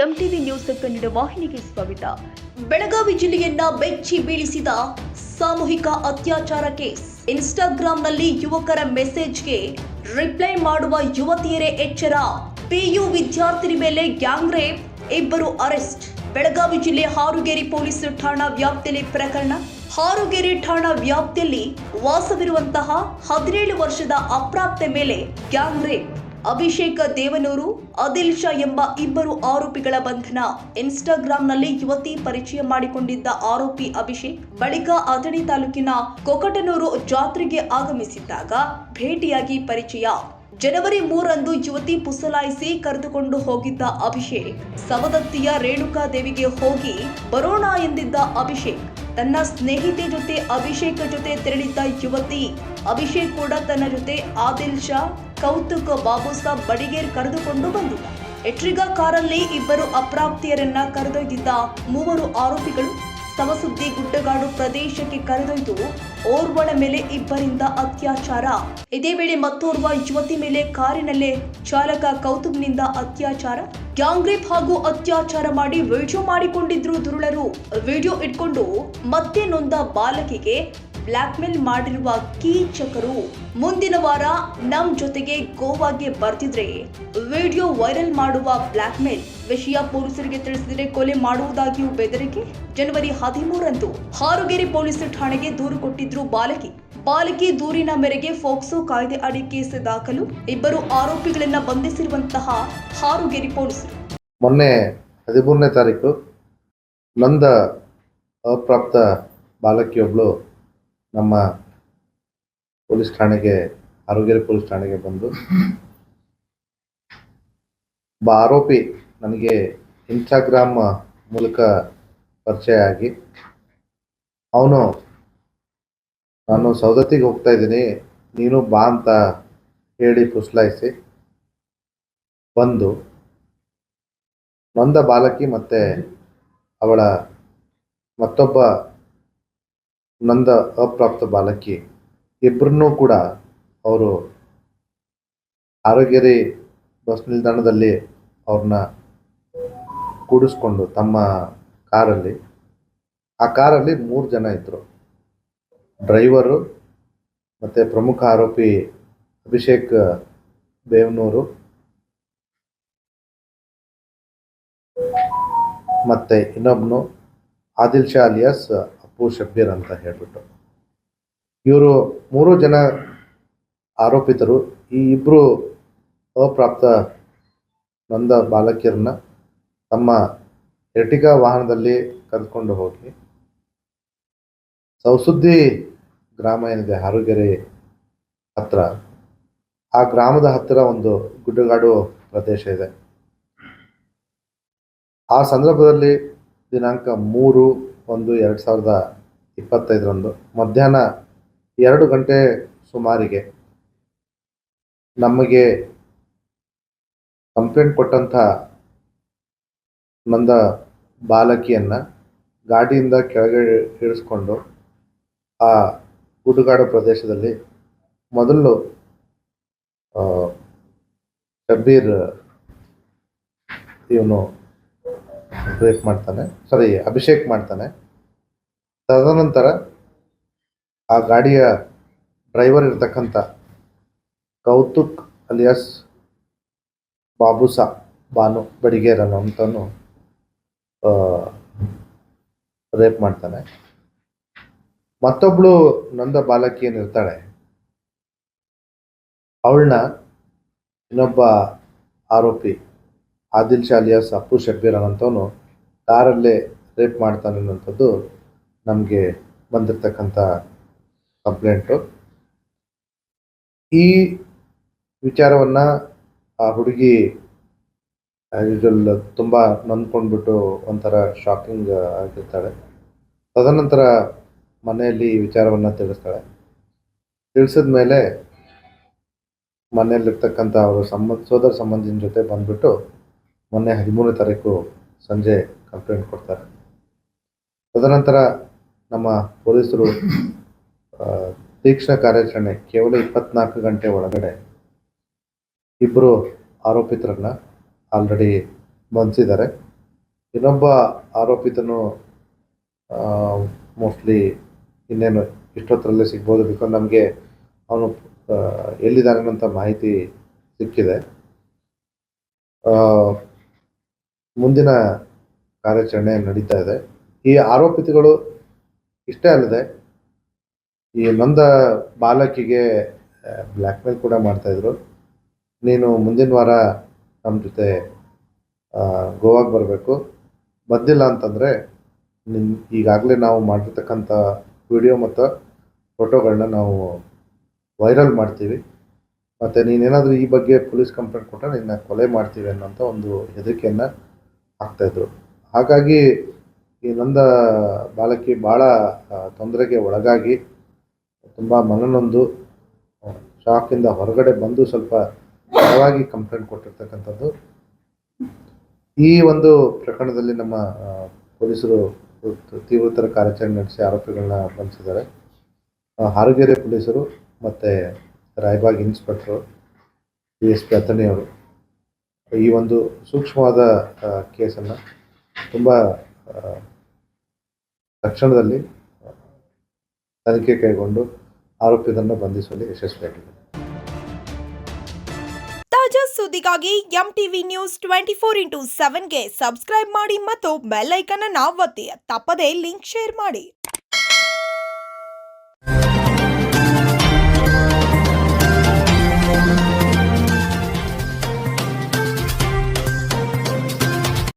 MTV news Kannada ವಾಹಿನಿಗೆ ಸ್ವಾಗತ. ಬೆಳಗಾವಿ ಜಿಲ್ಲೆಯನ್ನ ಬೆಚ್ಚಿ ಬೀಳಿಸಿದ ಸಾಮೂಹಿಕ ಅತ್ಯಾಚಾರ ಕೇಸ್. ಇನ್ಸ್ಟಾಗ್ರಾಂನಲ್ಲಿ ಯುವಕರ ಮೆಸೇಜ್ಗೆ ರಿಪ್ಲೈ ಮಾಡುವ ಯುವತಿಯರೇ ಎಚ್ಚರ. ಪಿಯು ವಿದ್ಯಾರ್ಥಿನಿ ಮೇಲೆ ಗ್ಯಾಂಗ್ ರೇಪ್, 2 ಅರೆಸ್ಟ್. ಬೆಳಗಾವಿ ಜಿಲ್ಲೆ ಹಾರುಗೇರಿ ಪೊಲೀಸ್ ಠಾಣಾ ವ್ಯಾಪ್ತಿಯಲ್ಲಿ ಪ್ರಕರಣ. ಹಾರುಗೇರಿ ಠಾಣಾ ವ್ಯಾಪ್ತಿಯಲ್ಲಿ ವಾಸವಿರುವಂತಹ 17 ವರ್ಷದ ಅಪ್ರಾಪ್ತೆ ಮೇಲೆ ಗ್ಯಾಂಗ್ ರೇಪ್. ಅಭಿಷೇಕ್ ದೇವನೂರು, ಆದಿಲ್ ಶಾ ಎಂಬ 2 ಆರೋಪಿಗಳ ಬಂಧನ. ಇನ್ಸ್ಟಾಗ್ರಾಂನಲ್ಲಿ ಯುವತಿ ಪರಿಚಯ ಮಾಡಿಕೊಂಡಿದ್ದ ಆರೋಪಿ ಅಭಿಷೇಕ್ ಬಳಿಕ ಅಥಣಿ ತಾಲೂಕಿನ ಕೊಕಟನೂರು ಜಾತ್ರೆಗೆ ಆಗಮಿಸಿದ್ದಾಗ ಭೇಟಿಯಾಗಿ ಪರಿಚಯ. ಜನವರಿ 3ರಂದು ಯುವತಿ ಪುಸಲಾಯಿಸಿ ಕರೆದುಕೊಂಡು ಹೋಗಿದ್ದ ಅಭಿಷೇಕ್ ಸವದತ್ತಿಯ ರೇಣುಕಾದೇವಿಗೆ ಹೋಗಿ ಬರೋಣ ಎಂದಿದ್ದ ಅಭಿಷೇಕ್ ತನ್ನ ಸ್ನೇಹಿತೆ ಜೊತೆ ಅಭಿಷೇಕ್ ಜೊತೆ ತೆರಳಿದ್ದ ಯುವತಿ. ಅಭಿಷೇಕ್ ಕೂಡ ತನ್ನ ಜೊತೆ ಆದಿಲ್ ಶಾ, ಕೌತುಕ್, ಬಾಬುಸಾಬ್ ಬಡಿಗೇರ್ ಕರೆದುಕೊಂಡು ಬಂದಿದ್ದ. ಎಟ್ರಿಗಾ ಕಾರಲ್ಲಿ 2 ಅಪ್ರಾಪ್ತಿಯರನ್ನ ಕರೆದೊಯ್ದಿದ್ದ 3 ಆರೋಪಿಗಳು ಸವಸುದ್ದಿ ಗುಡ್ಡಗಾಡು ಪ್ರದೇಶಕ್ಕೆ ಕರೆದೊಯ್ದು ಓರ್ವಳ ಮೇಲೆ 2ರಿಂದ ಅತ್ಯಾಚಾರ. ಇದೇ ವೇಳೆ ಮತ್ತೋರ್ವ ಯುವತಿ ಮೇಲೆ ಕಾರಿನಲ್ಲೇ ಚಾಲಕ ಕೌತುಕ್ನಿಂದ ಅತ್ಯಾಚಾರ, ಗ್ಯಾಂಗ್ ರೇಪ್ ಹಾಗೂ ಅತ್ಯಾಚಾರ ಮಾಡಿ ವಿಡಿಯೋ ಮಾಡಿಕೊಂಡಿದ್ರು ದುರುಳರು. ವಿಡಿಯೋ ಇಟ್ಕೊಂಡು ಮತ್ತೆ ನೊಂದ ಬಾಲಕಿಗೆ ಬ್ಲಾಕ್ ಮೇಲ್ ಮಾಡಿರುವ ಕೀಚಕರು. ಮುಂದಿನ ವಾರ ನಮ್ ಜೊತೆಗೆ ಗೋವಾಗೆ ಬರ್ತಿದ್ರೆ ವಿಡಿಯೋ ವೈರಲ್ ಮಾಡುವ ಬ್ಲಾಕ್ ಮೇಲ್. ವಿಷಯ ಪೊಲೀಸರಿಗೆ ತಿಳಿಸಿದರೆ ಕೊಲೆ ಮಾಡುವುದಾಗಿಯೂ ಬೆದರಿಕೆ. ಜನವರಿ 13ರಂದು ಹಾರುಗೇರಿ ಪೊಲೀಸ್ ಠಾಣೆಗೆ ದೂರು ಕೊಟ್ಟಿದ್ರು ಬಾಲಕಿ ದೂರಿನ ಮೇರೆಗೆ ಫೋಕ್ಸೋ ಕಾಯ್ದೆ ಅಡಿ ಕೇಸ್ ದಾಖಲು. 2 ಆರೋಪಿಗಳನ್ನ ಬಂಧಿಸಿರುವಂತಹ ಹಾರುಗೇರಿ ಪೊಲೀಸರು. ಮೊನ್ನೆ 13ನೇ ತಾರೀಕು ನೊಂದ ಅಪ್ರಾಪ್ತ ಬಾಲಕಿಯೊಬ್ಬಳು ನಮ್ಮ ಪೊಲೀಸ್ ಠಾಣೆಗೆ, ಹಾರುಗೇರಿ ಪೊಲೀಸ್ ಠಾಣೆಗೆ ಬಂದು ಆರೋಪಿ ನನಗೆ ಇನ್ಸ್ಟಾಗ್ರಾಮ್ ಮೂಲಕ ಪರಿಚಯ ಆಗಿ ಅವನು ನಾನು ಸವದತ್ತಿಗೆ ಹೋಗ್ತಾ ಇದ್ದೀನಿ, ನೀನು ಬಾ ಅಂತ ಹೇಳಿ ಪುಸಲಾಯಿಸಿ ಬಂದು ನೊಂದ ಬಾಲಕಿ ಮತ್ತು ಅವಳ ಮತ್ತೊಬ್ಬ ನೊಂದ ಅಪ್ರಾಪ್ತ ಬಾಲಕಿ ಇಬ್ಬರನ್ನೂ ಕೂಡ ಅವರು ಹಾರುಗೇರಿ ಬಸ್ ನಿಲ್ದಾಣದಲ್ಲಿ ಅವ್ರನ್ನ ಕೂಡಿಸ್ಕೊಂಡು ತಮ್ಮ ಕಾರಲ್ಲಿ, ಆ ಕಾರಲ್ಲಿ 3 ಜನ ಇದ್ದರು. ಡ್ರೈವರು ಮತ್ತು ಪ್ರಮುಖ ಆರೋಪಿ ಅಭಿಷೇಕ್ ದೇವನೂರು ಮತ್ತು ಇನ್ನೊಬ್ಬನು ಆದಿಲ್ ಶಾ ಅಲಿಯಾಸ್ ಅಪ್ಪು ಶಬ್ಬೀರ್ ಅಂತ ಹೇಳ್ಬಿಟ್ಟು ಇವರು 3 ಜನ ಆರೋಪಿತರು ಈ 2 ಅಪ್ರಾಪ್ತ ನೊಂದ ಬಾಲಕಿಯರನ್ನ ತಮ್ಮ ಎರ್ಟಿಗಾ ವಾಹನದಲ್ಲಿ ಕರೆದುಕೊಂಡು ಹೋಗಿ ಸವಸುದ್ದಿ ಗ್ರಾಮ ಏನಿದೆ ಹಾರುಗೇರಿ ಹತ್ರ, ಆ ಗ್ರಾಮದ ಹತ್ತಿರ ಒಂದು ಗುಡ್ಡಗಾಡು ಪ್ರದೇಶ ಇದೆ. ಆ ಸಂದರ್ಭದಲ್ಲಿ ದಿನಾಂಕ 3/1/2025 ಮಧ್ಯಾಹ್ನ 2 ಗಂಟೆ ಸುಮಾರಿಗೆ ನಮಗೆ ಕಂಪ್ಲೇಂಟ್ ಕೊಟ್ಟಂಥ ನೊಂದ ಬಾಲಕಿಯನ್ನು ಗಾಡಿಯಿಂದ ಕೆಳಗೆ ಇಳಿಸ್ಕೊಂಡು ಆ ಗುಡ್ಡಗಾಡು ಪ್ರದೇಶದಲ್ಲಿ ಮೊದಲು ಶಬ್ಬೀರ್ ಇವನು ರೇಪ್ ಮಾಡ್ತಾನೆ, ಅಭಿಷೇಕ್ ಮಾಡ್ತಾನೆ. ತದನಂತರ ಆ ಗಾಡಿಯ ಡ್ರೈವರ್ ಇರ್ತಕ್ಕಂಥ ಕೌತುಕ್ ಅಲಿಯಾಸ್ ಬಾನು ಬಡಿಗೇರ್ ಅನ್ನೋಂಥವನು ರೇಪ್ ಮಾಡ್ತಾನೆ. ಮತ್ತೊಬ್ಳು ನೊಂದ ಬಾಲಕಿ ಏನಿರ್ತಾಳೆ ಅವಳನ್ನ ಇನ್ನೊಬ್ಬ ಆರೋಪಿ ಆದಿಲ್ ಶಾ ಅಲಿಯಾಸ್ ಅಪ್ಪು ಶಬ್ಬೀರ್ ಅನ್ನೋಂಥವನು ಕಾರಲ್ಲೇ ರೇಪ್ ಮಾಡ್ತಾನೆ ಅನ್ನೋಂಥದ್ದು ನಮಗೆ ಬಂದಿರತಕ್ಕಂಥ ಕಂಪ್ಲೇಂಟು. ಈ ವಿಚಾರವನ್ನು ಆ ಹುಡುಗಿ ಯೂಶುವಲ್ ತುಂಬ ನೊಂದ್ಕೊಂಡ್ಬಿಟ್ಟು ಒಂಥರ ಶಾಕಿಂಗ್ ಆಗಿರ್ತಾಳೆ. ತದನಂತರ ಮನೆಯಲ್ಲಿ ಈ ವಿಚಾರವನ್ನು ತಿಳಿಸಿದ ಮೇಲೆ ಮನೆಯಲ್ಲಿರ್ತಕ್ಕಂಥ ಅವರು ಸೋದರ ಸಂಬಂಧಿನ ಜೊತೆ ಬಂದ್ಬಿಟ್ಟು ಮೊನ್ನೆ 13ನೇ ತಾರೀಕು ಸಂಜೆ ಕಂಪ್ಲೇಂಟ್ ಕೊಡ್ತಾರೆ. ತದನಂತರ ನಮ್ಮ ಪೊಲೀಸರು ತೀಕ್ಷ್ಣ ಕಾರ್ಯಾಚರಣೆ ಕೇವಲ 24 ಗಂಟೆ ಒಳಗಡೆ 2 ಆರೋಪಿತರನ್ನ ಆಲ್ರೆಡಿ ಬಂಧಿಸಿದ್ದಾರೆ. ಇನ್ನೊಬ್ಬ ಆರೋಪಿತನು ಮೋಸ್ಟ್ಲಿ ಇನ್ನೇನು ಇಷ್ಟೊತ್ತರಲ್ಲೇ ಸಿಗ್ಬೋದು. ಬಿಕಾಸ್ ನಮಗೆ ಅವನು ಎಲ್ಲಿದ್ದಾನೆ ಅಂತ ಮಾಹಿತಿ ಸಿಕ್ಕಿದೆ. ಮುಂದಿನ ಕಾರ್ಯಾಚರಣೆ ನಡೀತಾ ಇದೆ. ಈ ಆರೋಪಿತಗಳು ಇಷ್ಟೇ ಅಲ್ಲದೆ ಈ ನೊಂದ ಬಾಲಕಿಗೆ ಬ್ಲ್ಯಾಕ್ಮೇಲ್ ಕೂಡ ಮಾಡ್ತಾಯಿದ್ರು. ನೀನು ಮುಂದಿನ ವಾರ ನಮ್ಮ ಜೊತೆ ಗೋವಾಗೆ ಬರಬೇಕು, ಬಂದಿಲ್ಲ ಅಂತಂದರೆ ಈಗಾಗಲೇ ನಾವು ಮಾಡಿರ್ತಕ್ಕಂಥ ವಿಡಿಯೋ ಮತ್ತು ಫೋಟೋಗಳನ್ನ ನಾವು ವೈರಲ್ ಮಾಡ್ತೀವಿ, ಮತ್ತು ನೀನೇನಾದರೂ ಈ ಬಗ್ಗೆ ಪೊಲೀಸ್ ಕಂಪ್ಲೇಂಟ್ ಕೊಟ್ಟರೆ ನಿನ್ನ ಕೊಲೆ ಮಾಡ್ತೀವಿ ಅನ್ನೋಂಥ ಒಂದು ಹೆದರಿಕೆಯನ್ನು ಹಾಕ್ತಾಯಿದ್ರು. ಹಾಗಾಗಿ ಈ ನೊಂದ ಬಾಲಕಿ ಭಾಳ ತೊಂದರೆಗೆ ಒಳಗಾಗಿ ತುಂಬ ಮನನೊಂದು ಶಾಕಿಂದ ಹೊರಗಡೆ ಬಂದು ಸ್ವಲ್ಪ ತಡವಾಗಿ ಕಂಪ್ಲೇಂಟ್ ಕೊಟ್ಟಿರ್ತಕ್ಕಂಥದ್ದು. ಈ ಒಂದು ಪ್ರಕರಣದಲ್ಲಿ ನಮ್ಮ ಪೊಲೀಸರು ತೀವ್ರತರ ಕಾರ್ಯಾಚರಣೆ ನಡೆಸಿ ಆರೋಪಿಗಳನ್ನ ಬಂಧಿಸಿದ್ದಾರೆ. ಹಾರಗೆರೆ ಪೊಲೀಸರು ಮತ್ತು ರಾಯಬಾಗ್ ಇನ್ಸ್ಪೆಕ್ಟ್ರು, DSP ಅಥಣಿಯವರು ಈ ಒಂದು ಸೂಕ್ಷ್ಮವಾದ ಕೇಸನ್ನು ತುಂಬ ತಕ್ಷಣದಲ್ಲಿ ತನಿಖೆ ಕೈಗೊಂಡು ಆರೋಪಿತರನ್ನು ಬಂಧಿಸುವಲ್ಲಿ ಯಶಸ್ವಿಯಾಗಿದೆ. ತಾಜಾ ಸುದ್ದಿಗಾಗಿ MTV News 24/7ಗೆ ಸಬ್ಸ್ಕ್ರೈಬ್ ಮಾಡಿ ಮತ್ತು ಬೆಲ್ ಐಕಾನ್ ಅನ್ನು ಒತ್ತಿ. ತಪ್ಪದೇ ಲಿಂಕ್ ಶೇರ್ ಮಾಡಿ.